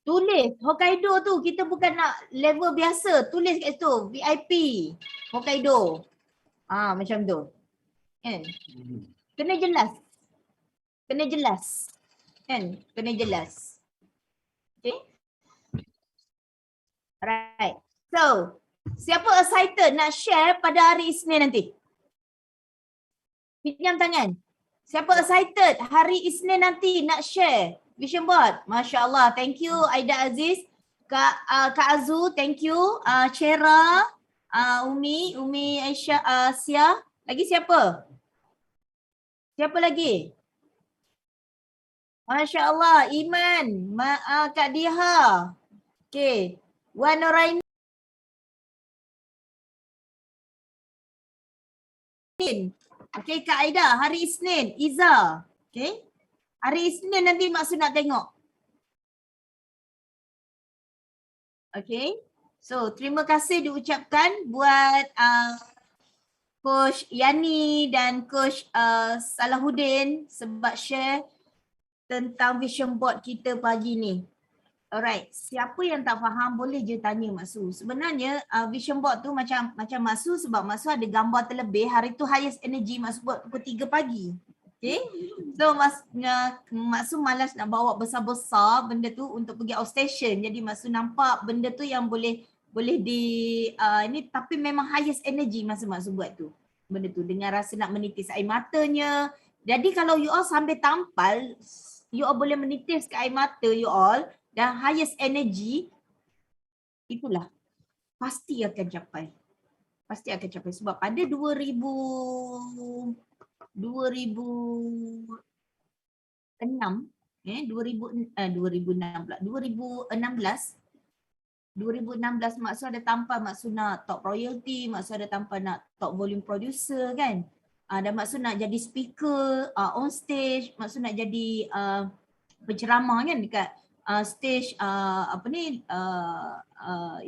Tulis Hokkaido tu kita bukan nak level biasa. Tulis kat situ VIP Hokkaido. Macam tu. Kan? Kena jelas. Kena jelas. Kan? Kena jelas. Okay. Alright. So, siapa excited nak share pada hari Isnin nanti? Pinjam tangan. Siapa excited hari Isnin nanti nak share vision board? Masya Allah. Thank you Aida Aziz. Kak Azu, thank you. Chera, Umi Aisyah, Sia. Lagi siapa? Siapa lagi? Masya Allah. Iman, Kak Diha. Okay. Wan Nuraini. Okay, Kak Aida, hari Isnin, Iza. Okay. Hari Isnin nanti maksud nak tengok. Okay. So, terima kasih diucapkan buat Coach Yani dan Coach Salahuddin sebab share tentang vision board kita pagi ni. Alright, siapa yang tak faham boleh je tanya Mak Su. Sebenarnya vision board tu macam Mak Su sebab Mak Su ada gambar terlebih. Hari tu highest energy Mak Su buat pukul 3 pagi. Okay. So Mak Su malas nak bawa besar-besar benda tu untuk pergi outstation. Jadi Mak Su nampak benda tu yang boleh di ini tapi memang highest energy masa Mak Su buat tu. Benda tu dengan rasa nak menitis air matanya. Jadi kalau you all sambil tampal, you all boleh menitis ke air mata you all. Dan highest energy, itulah pasti akan capai. Pasti akan capai. Sebab pada 2016 Mak Su ada tampal Mak Su nak top royalty, Mak Su ada tampal nak top volume producer kan. Dan Mak Su nak jadi speaker on stage, Mak Su nak jadi penceramah kan dekat stage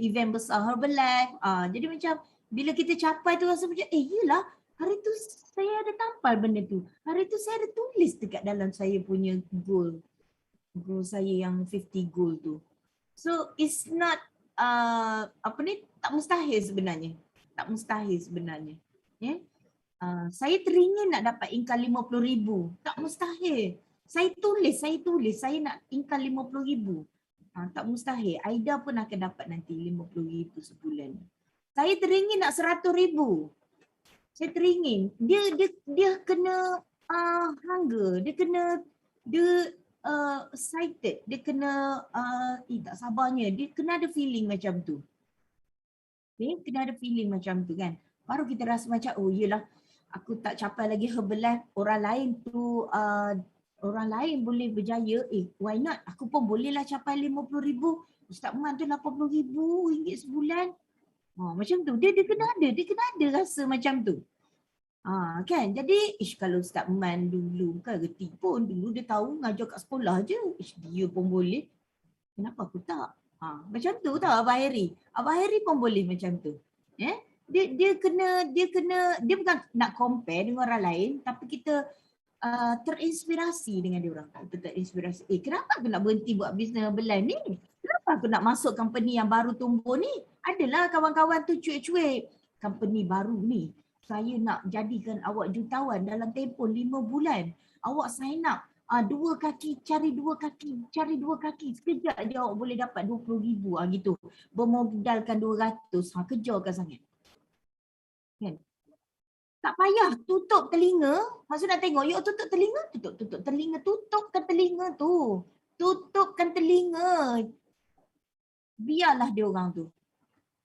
event besar Herbalife. Jadi macam bila kita capai tu rasa macam yelah hari tu saya ada tampal benda tu. Hari tu saya ada tulis dekat dalam saya punya goal saya yang 50 goal tu. So it's not tak mustahil sebenarnya. Tak mustahil sebenarnya. Yeah? Saya teringin nak dapat income 50,000. Tak mustahil. Saya tulis, saya nak income 50,000. Tak mustahil. Aida pun akan dapat nanti 50,000 sebulan. Saya teringin nak 100,000. Saya teringin. Dia kena hunger, dia kena excited, dia kena tak sabarnya, dia kena ada feeling macam tu. Okay? Kena ada feeling macam tu kan. Baru kita rasa macam yelah aku tak capai lagi Herbalife, orang lain tu orang lain boleh berjaya, why not? Aku pun bolehlah capai 50,000. Ustaz Man tu 80,000 ringgit sebulan. Macam tu. Dia kena ada rasa macam tu. Kan? Jadi kalau Ustaz Man dulu kan reti pun, dulu dia tahu ngajar kat sekolah je. Dia pun boleh. Kenapa aku tak? Macam tu tau Abah Heri. Abah Heri pun boleh macam tu. Dia bukan nak compare dengan orang lain, tapi kita terinspirasi dengan dia orang. Kita terinspirasi. Kenapa aku nak berhenti buat bisnes Herbalife ni? Kenapa aku nak masuk company yang baru tumbuh ni? Adalah kawan-kawan tu cuik-cuik. Company baru ni, saya nak jadikan awak jutawan dalam tempoh 5 bulan. Awak sign up. 2 kaki, cari 2 kaki, cari 2 kaki. Sekejap je awak boleh dapat 20,000 gitu. Bermodalkan 200. Kejarkan sangat. Kan? Tak payah tutup telinga. Maksud nak tengok, yuk tutup telinga, tutup telinga, tutupkan telinga tu. Tutupkan telinga. Biarlah dia orang tu.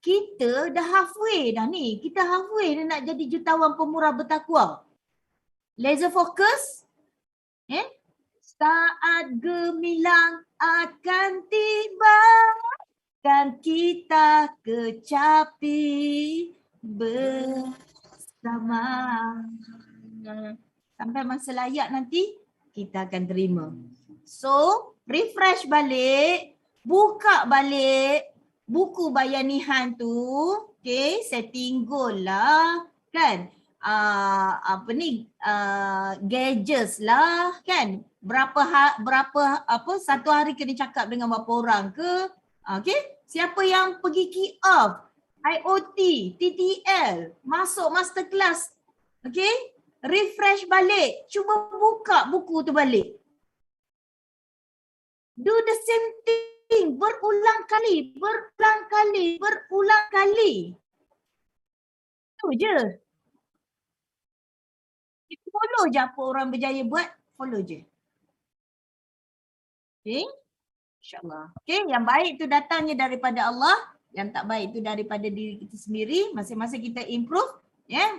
Kita dah halfway dah ni. Kita halfway dah nak jadi jutawan pemurah bertakwa. Laser focus. Saat gemilang akan tiba, kan kita kecapi bersama. Sampai masa layak nanti, kita akan terima. So, refresh balik, buka balik buku Bayanihan tu, okay, setting goal lah, kan? Gadgets lah, kan? Satu hari kena cakap dengan berapa orang ke? Okay, siapa yang pergi kick off, IoT, TTL, masuk masterclass, okay? Refresh balik, cuba buka buku tu balik. Do the same thing, berulang kali. Tu je. Kita follow je apa orang berjaya buat, follow je. Okay, insyaAllah. Okay, yang baik tu datangnya daripada Allah, yang tak baik tu daripada diri kita sendiri. Masing-masing kita improve.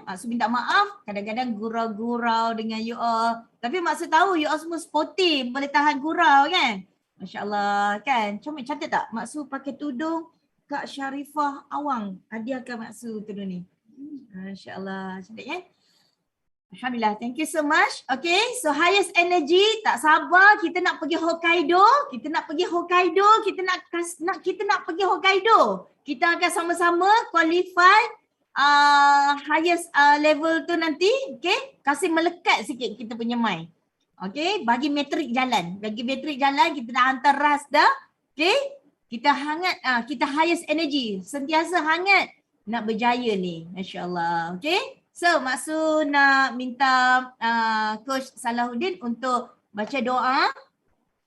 Maksud minta maaf, kadang-kadang gurau-gurau dengan you all. Tapi maksud tahu you all semua sporty, boleh tahan gurau kan? Masya Allah kan, comel cantik tak? Maksud pakai tudung Kak Sharifah Awang hadiahkan Maksud tudung ni. Masya Allah, cantik kan? Alhamdulillah, thank you so much. Okay, so highest energy, tak sabar kita nak pergi Hokkaido. Kita nak pergi Hokkaido. Kita akan sama-sama qualify highest level tu nanti. Okay, kasih melekat sikit kita punya mind. Okay, bagi metrik jalan. Kita dah hantar ras dah. Okay, kita hangat, kita highest energy. Sentiasa hangat nak berjaya ni. Masya Allah. Okay, so Maksud nak minta Coach Salahuddin untuk baca doa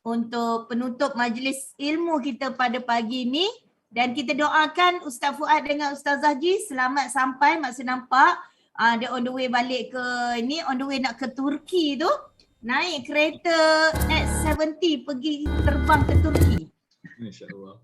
untuk penutup majlis ilmu kita pada pagi ni. Dan kita doakan Ustaz Fuad dengan Ustazah Ji selamat sampai. Maksud nampak dia on the way balik ke ni, on the way nak ke Turki tu. Naik kereta X70 pergi terbang ke Turki. InsyaAllah.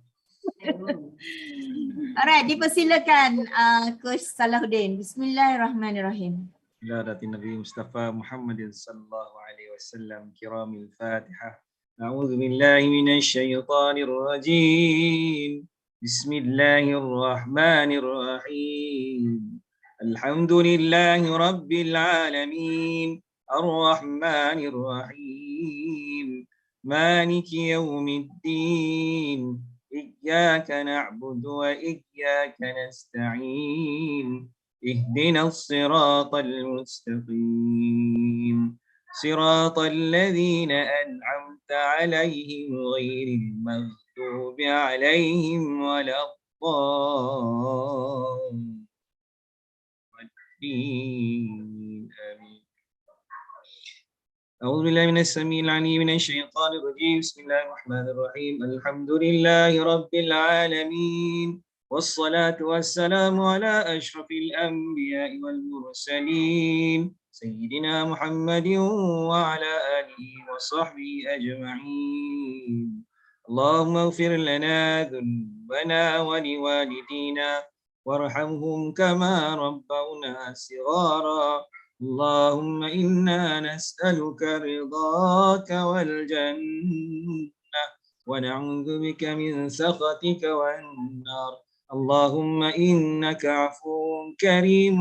Alright, dipersilakan Coach Salahuddin. Bismillahirrahmanirrahim. Ila dati Nabi Mustafa Muhammadin sallallahu alaihi wasallam, kiramil Fatihah. A'udzu billahi minasy syaithanir rajim. Bismillahirrahmanirrahim. Alhamdulillahi rabbil alamin. الرحمن الرحيم مالك يوم الدين إياك نعبد وإياك نستعين اهدنا الصراط المستقيم صراط الذين أنعمت عليهم غير المغضوب عليهم ولا الضالين آمين. أعوذ بالله من السميع العليم من الشيطان الرجيم. بسم الله الرحمن الرحيم. الحمد لله رب العالمين والصلاة والسلام على أشرف الأنبياء والمرسلين سيدنا محمد وعلى آله وصحبه أجمعين. اللهم اغفر لنا ذنوبنا ولوالدينا وارحمهم كما ربونا صغارا اللهم إنا نسألك رضاك والجنة ونعوذ بك من سخطك والنار. اللهم إنك عفو كريم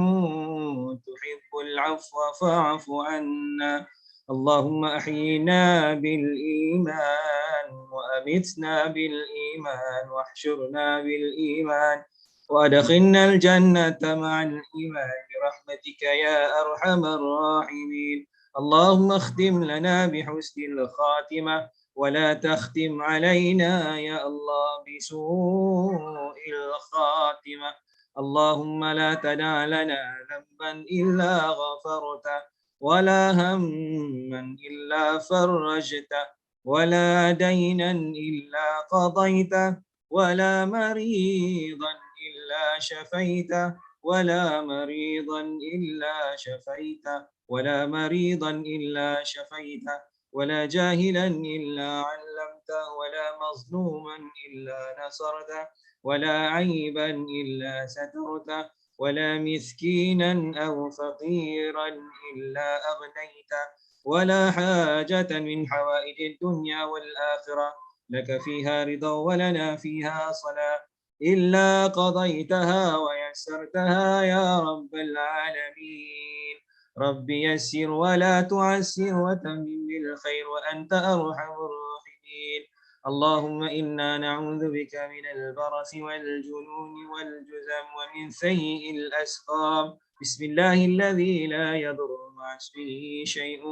تحب العفو فاعف عنا. اللهم أحينا بالإيمان وأمتنا بالإيمان واحشرنا بالإيمان وأدخلنا الجنة مع الإيمان برحمتك يا أرحم الراحمين. اللهم اختم لنا بحسن الخاتمة ولا تختم علينا يا الله بسوء الخاتمة. اللهم لا تدع لنا ذنبا إلا غفرته ولا هما إلا فرجته ولا دينا إلا قضيته ولا مريضا إلا شفيته ولا مريضا إلا شفيته ولا مريضا إلا شفيته ولا جاهلا إلا علمته ولا مظلوما إلا نصرته ولا عيبا إلا سترته ولا مسكينا أو فقيرا إلا أغنيته ولا حاجة من حوائج الدنيا والآخرة لك فيها رضا ولنا فيها صلاة إلا قضيتها ويسرتها يا رب العالمين. رب يسر ولا تعسر وتمم بالخير وأنت أرحم الراحمين. اللهم إنا نعوذ بك من البرص والجنون والجذام ومن سيء الأسقام. بسم الله الذي لا يضر مع اسمه شيء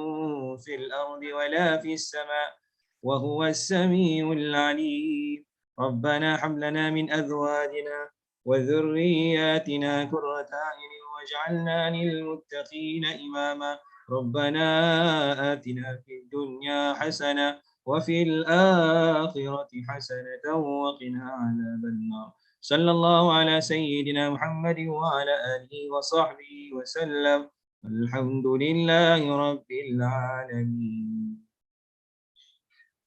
في الأرض ولا في السماء وهو السميع العليم. ربنا هب لنا من أزواجنا وذرياتنا قرة أعين واجعلنا للمتقين إماما. ربنا آتنا في الدنيا حسنة وفي الآخرة حسنة وقنا عذاب النار. صلى الله على سيدنا محمد وعلى آله وصحبه وسلم. الحمد لله رب العالمين.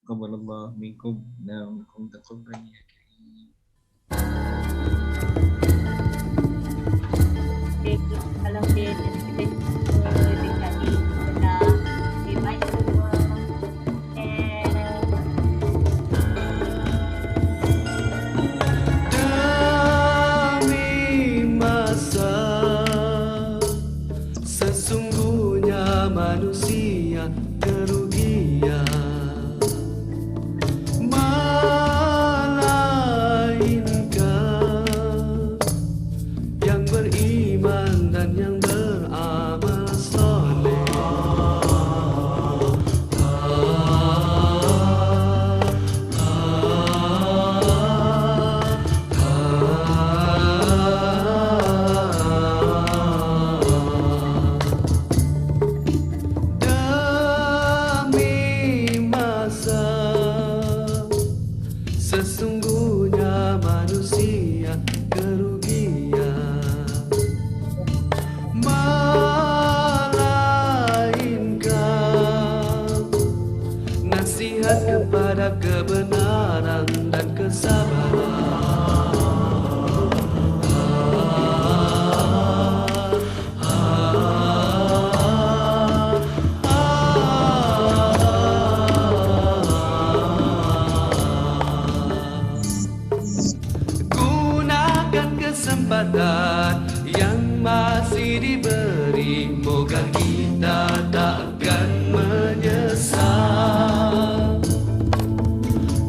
تقبل الله منكم ومنكم تقبل يا كريم. Kalau dia kita jumpa dekat di sebelah baik semua. Demi masa sesungguhnya manusia kerugian, melainkan yang beriman dan yang beramal soleh. Demi masa sesungguhnya manusia kerugian, melainkan nasihat kepada kebenaran dan kesabaran. Gunakan kesempatan yang masih diberi, moga kita takkan menyesal.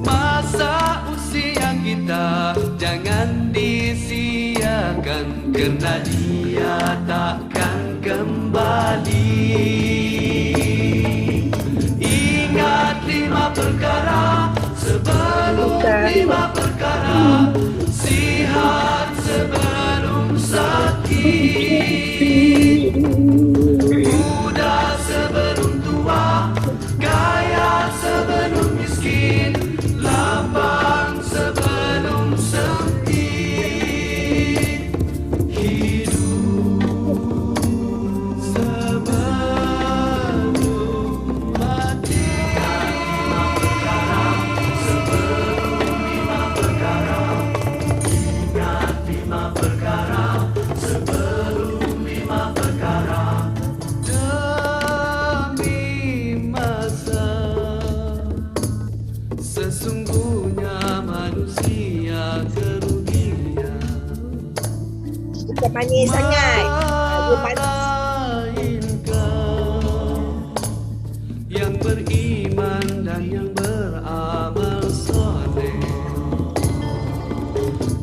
Masa usia kita jangan disia-siakan, kerana dia takkan kembali. Ingat 5 perkara sebelum 5 perkara, sihat sebelum sakit, muda sebelum tua, kaya sebelum miskin, lapang sebelum sempit, hidup sebelum mati. Sebelum 5 perkara, ingat 5 perkara sebelum Dia manis sangat. Dia manis. Yang beriman dan yang beramal soleh,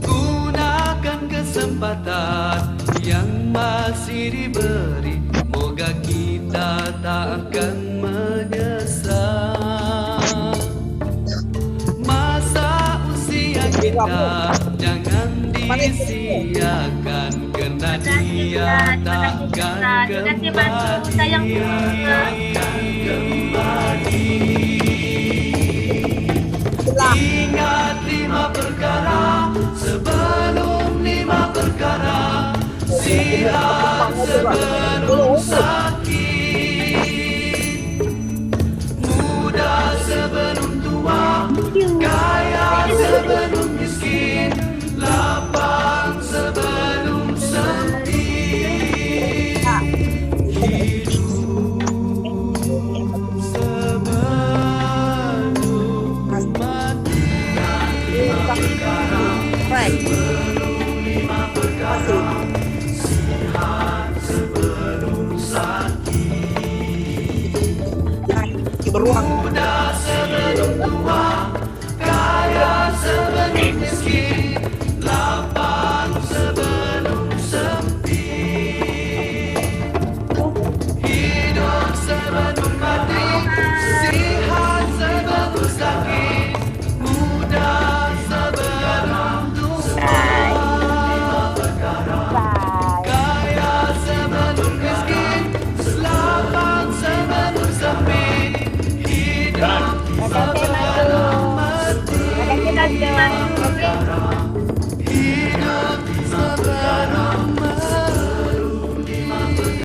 gunakan kesempatan yang masih diberi, moga kita tak akan menyesal. Masa usia kita jangan disia-siakan, kerana dia takkan Terima kasih Maksud, sayang Ingat 5 perkara sebelum 5 perkara, sihat sebelum sakit, muda sebelum tua, kaya sebelum miskin, lapang sebelum sempit, hidup sebelum mati. 5 perkara sebelum 5 perkara, sihat sebelum sakit, Beruang. muda